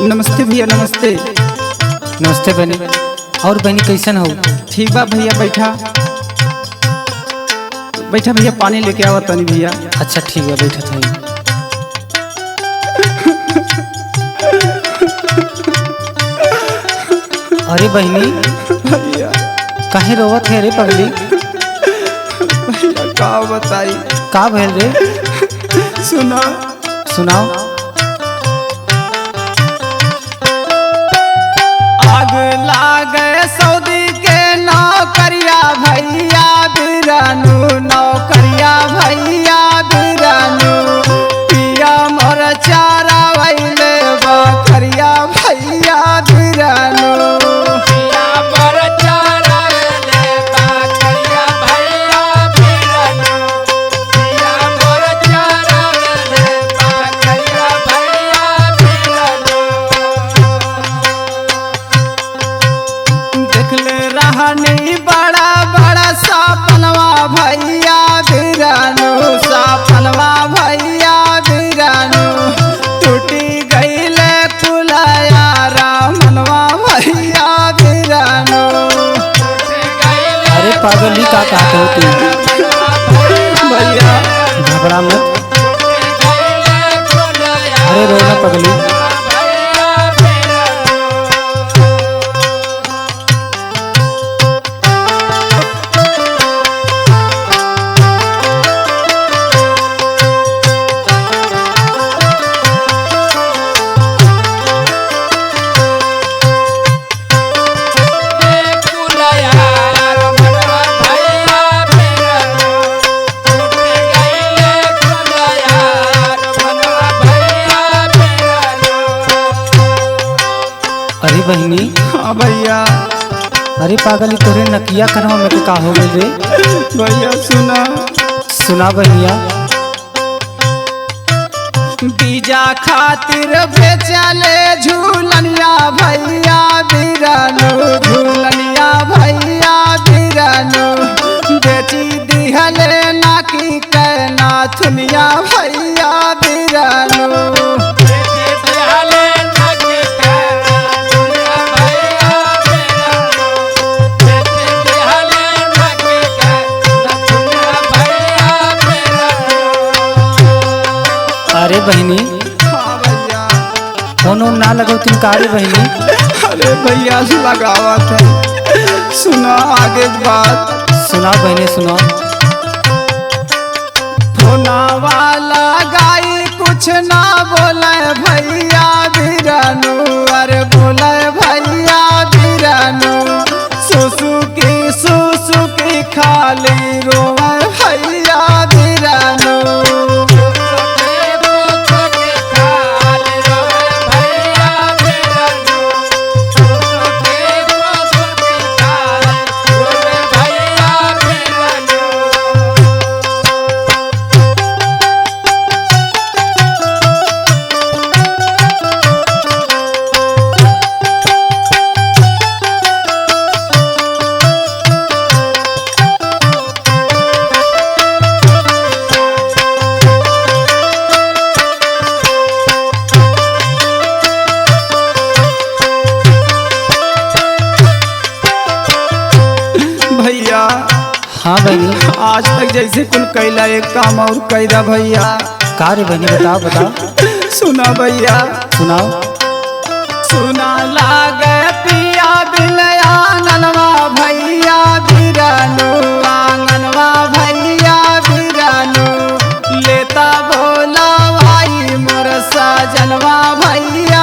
नमस्ते भैया नमस्ते। नमस्ते बहनी। और बहनी कैसन हो? ठीक बा भैया, बैठा बैठा भैया, पानी लेके आवा तनी भैया। अच्छा ठीक है, बैठा था। अरे बहनी भैया काहे रोवत है रे पगली? भैया का बताई, का भेल रे? सुना सुनाओ। आग लागे सऊदी के नौकरिया भैया बिरानू, नौकरिया भैया बिरानू, पिया मोर चारा वैले बकरिया भैया बिरानू। पिया मोर चारा वैले बकरिया भैया बिरानू, पिया मोर चारा वैले बकरिया भैया बिरानू। देखले रहनी बड़ा बड़ा सपनवा भैया बिरानू, सपनवा भैया बिरानू, टूटी गईले कुलया रामनवा भैया बिरानू। अरे पागली का कहते हो तू? भैया घबरा मत। अरे रोना पगली। अरे बहनी। हाँ भैया। अरे पागली तोरे नकिया करवा में के का हो गई रे? भैया सुना सुना बहनिया। बीजा खातिर बेचले झूलनिया भैया बिरानू, झूलनिया भैया बिरानू, बेची दिहले नाकी के नाथुनिया भैया बिरानू। अरे बहनी हाँ भैया। फोन ना लगो तुम कारी बहनी। अरे भैया लगावा था, सुना आगे बात। सुना बहनी सुना। फोना वाला गाई कुछ ना बोले भैया बिरानू, अरे बोले भैया बिरानू, सुसु की खाली रोवे भैया बिरानू। भैया हाँ बहनी। आज तक जैसे कुल कैला एक काम और कैदा भैया। का रे बहनी बताओ बताओ। सुना भैया सुनाओ। सुना लागे पिया बिन आंगनवा भैया बिरानू, आंगनवा भैया बिरानू, लेता भोला भाई मोर साजनवा भैया